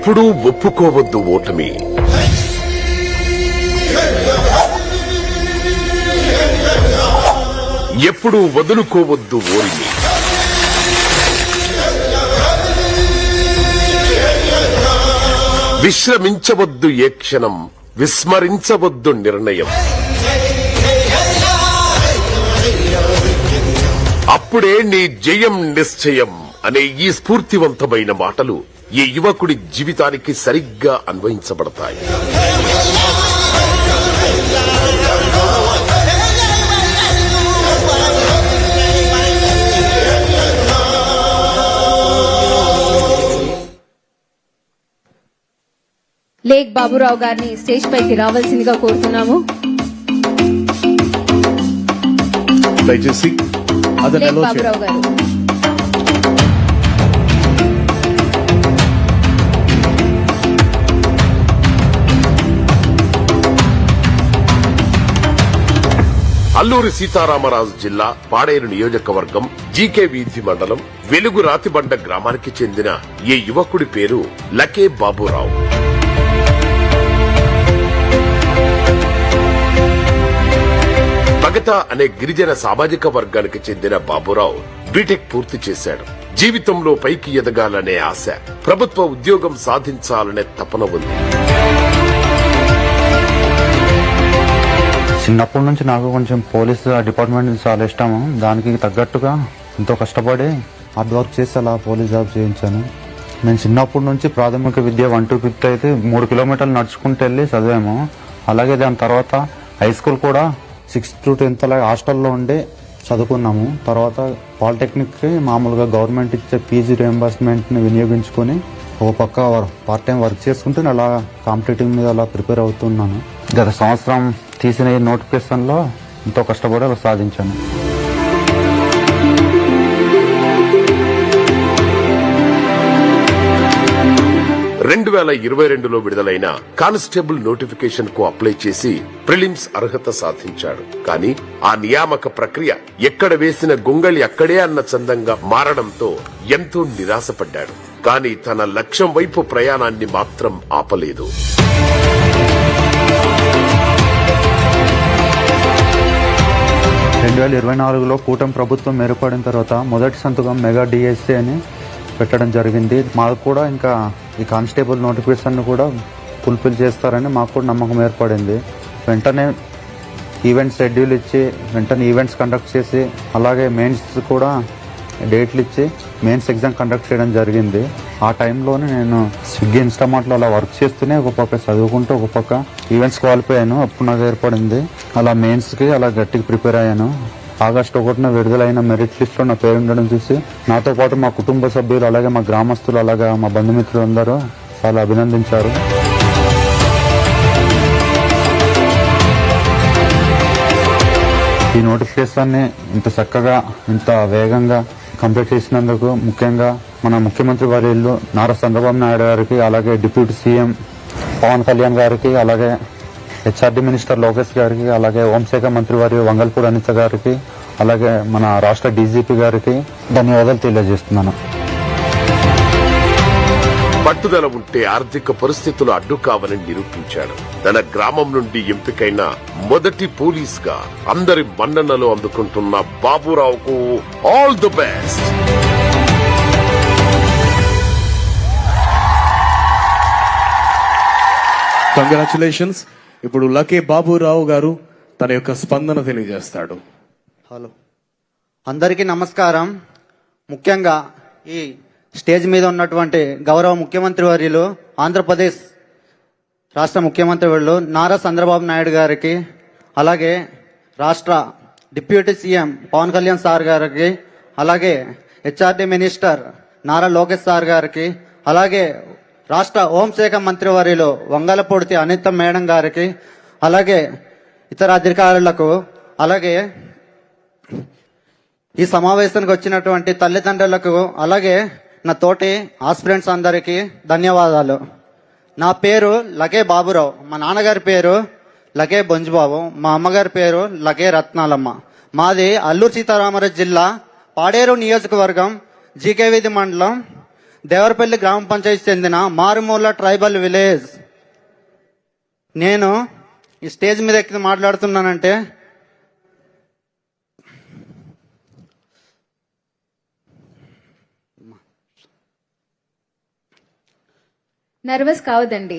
ఎప్పుడూ ఒప్పుకోవద్దు ఓటమి. ఎప్పుడూ వదులుకోవద్దు ఓరిమి. విశ్రమించవద్దు ఏ క్షణం, విస్మరించవద్దు నిర్ణయం. అప్పుడే నీ జయం నిశ్చయం అనే ఈ స్ఫూర్తివంతమైన మాటలు ఈ యువకుడి జీవితానికి సరిగ్గా అన్వయించబడతాయి. లేక్ బాబురావు గారిని స్టేజ్ పైకి రావాల్సిందిగా కోరుతున్నాము. దయచేసి లేక్ బాబురావు గారు. అల్లూరి సీతారామరాజు జిల్లా పాడేరు నియోజకవర్గం జీకే వీధి మండలం వెలుగు రాతిబండ గ్రామానికి చెందిన ఈ యువకుడి పేరు లకే బాబురావు. భగత అనే గిరిజన సామాజిక వర్గానికి చెందిన బాబురావు బీటెక్ పూర్తి చేశాడు. జీవితంలో పైకి ఎదగాలనే ఆశ, ప్రభుత్వ ఉద్యోగం సాధించాలనే తపన ఉంది. చిన్నప్పటి నుంచి నాకు కొంచెం పోలీస్ డిపార్ట్మెంట్ చాలా ఇష్టము. దానికి తగ్గట్టుగా ఎంతో కష్టపడి హార్డ్ వర్క్ చేసి అలా పోలీస్ జాబ్ చేయించాను. నేను చిన్నప్పటి నుంచి ప్రాథమిక విద్య 1 to 5th అయితే 3 కిలోమీటర్లు నడుచుకుంటూ వెళ్ళి చదివాము. అలాగే దాని తర్వాత హై స్కూల్ కూడా 6th to 10th అలాగే హాస్టల్లో ఉండి చదువుకున్నాము. తర్వాత పాలిటెక్నిక్కి మామూలుగా గవర్నమెంట్ ఇచ్చే ఫీజు రియంబర్స్మెంట్ని వినియోగించుకొని ఒక పక్క పార్ట్ టైం వర్క్ చేసుకుంటూ అలా కాంపిటేటివ్ మీద అలా ప్రిపేర్ అవుతున్నాను. గత సంవత్సరం తీసిన ఈ నోటిఫికేషన్లో ఎంతో కష్టపడి అలా సాధించాను. రెండు 2022లో విడుదలైన కానిస్టేబుల్ నోటిఫికేషన్ కు అప్లై చేసి ప్రిలిమ్స్ అర్హత సాధించాడు. కానీ ఆ నియామక ప్రక్రియ ఎక్కడ వేసిన గొంగళి అక్కడే అన్న చందంగా మారడంతో ఎంతో నిరాశపడ్డాడు. కానీ తన లక్ష్యం వైపు ప్రయాణాన్ని మాత్రం ఆపలేదు. రెండు 2024లో కూటమి ప్రభుత్వం ఏర్పడిన తర్వాత మొదటి సంతకం మెగా డిఎస్సీ అని పెట్టడం జరిగింది. మాకు కూడా ఇంకా ఈ కానిస్టేబుల్ నోటిఫికేషన్ కూడా ఫుల్ఫిల్ చేస్తారని మాకు కూడా నమ్మకం ఏర్పడింది. వెంటనే ఈవెంట్ షెడ్యూల్ ఇచ్చి వెంటనే ఈవెంట్స్ కండక్ట్ చేసి అలాగే మెయిన్స్ కూడా డేట్లు ఇచ్చి మెయిన్స్ ఎగ్జామ్ కండక్ట్ చేయడం జరిగింది. ఆ టైంలోనే నేను స్విగ్గీ ఇన్స్టామార్ట్లో అలా వర్క్ చేస్తూనే ఒక పక్క చదువుకుంటూ ఒక పక్క ఈవెంట్స్ క్వాలిఫై అయ్యాను. అప్పుడు నాకు ఏర్పడింది. అలా మెయిన్స్కి అలా గట్టిగా ప్రిపేర్ అయ్యాను. ఆగస్టు 1న విడుదలైన మెరిట్ లిస్ట్లో నా పేరు ఉండడం చూసి నాతో పాటు మా కుటుంబ సభ్యులు అలాగే మా గ్రామస్తులు అలాగే మా బంధుమిత్రులు అందరూ చాలా అభినందించారు. ఈ నోటిఫికేషన్ని ఇంత చక్కగా ఇంత వేగంగా కంప్లీట్ చేసినందుకు ముఖ్యంగా మన ముఖ్యమంత్రి వర్యులు నారా చంద్రబాబు నాయుడు గారికి అలాగే డిప్యూటీ సీఎం పవన్ కళ్యాణ్ గారికి అలాగే హెచ్ఆర్డీ మినిస్టర్ లోకేష్ గారికి అలాగే హోంశాఖ మంత్రి వారి వంగల్పూడి అనిత గారికి అలాగే మన రాష్ట్ర డీజీపీ గారికి ధన్యవాదాలు తెలియజేస్తున్నాను. పట్టుదల ఉంటే ఆర్థిక పరిస్థితులు అడ్డు కావని నిరూపించాడు. తన గ్రామం నుండి ఎంపికైన మొదటి పోలీస్ గా అందరి మన్ననలు అందుకుంటున్న బాబురావుకు ఆల్ ది బెస్ట్. కంగ్రాచులేషన్స్. ఇప్పుడు లకే బాబురావు గారు తన యొక్క స్పందన తెలియజేస్తాడు. హలో, అందరికీ నమస్కారం. ముఖ్యంగా ఈ స్టేజ్ మీద ఉన్నటువంటి గౌరవ ముఖ్యమంత్రి వర్యులు ఆంధ్రప్రదేశ్ రాష్ట్ర ముఖ్యమంత్రి వర్యులు నారా చంద్రబాబు నాయుడు గారికి అలాగే రాష్ట్ర deputy CM Pawan Kalyan sir గారికి అలాగే HRD minister Nara Lokesh sir గారికి అలాగే రాష్ట్ర హోంశాఖ మంత్రి వర్యులు వంగలపూడి అనిత మేడం గారికి అలాగే ఇతర అధికారులకు అలాగే ఈ సమావేశానికి వచ్చినటువంటి తల్లిదండ్రులకు అలాగే నా తోటి ఆస్పిరెంట్స్ అందరికీ ధన్యవాదాలు. నా పేరు లకే బాబురావు. మా నాన్నగారి పేరు లకే బొంజుబాబు, మా అమ్మగారి పేరు లకే రత్నాలమ్మ. మాది అల్లూరు సీతారామరాజు జిల్లా పాడేరు నియోజకవర్గం జీకే వీధి మండలం దేవరపల్లి గ్రామ పంచాయతీ చెందిన మారుమూల ట్రైబల్ విలేజ్. నేను ఈ స్టేజ్ మీద ఎక్కి మాట్లాడుతున్నానంటే నర్వస్ కావద్దండి.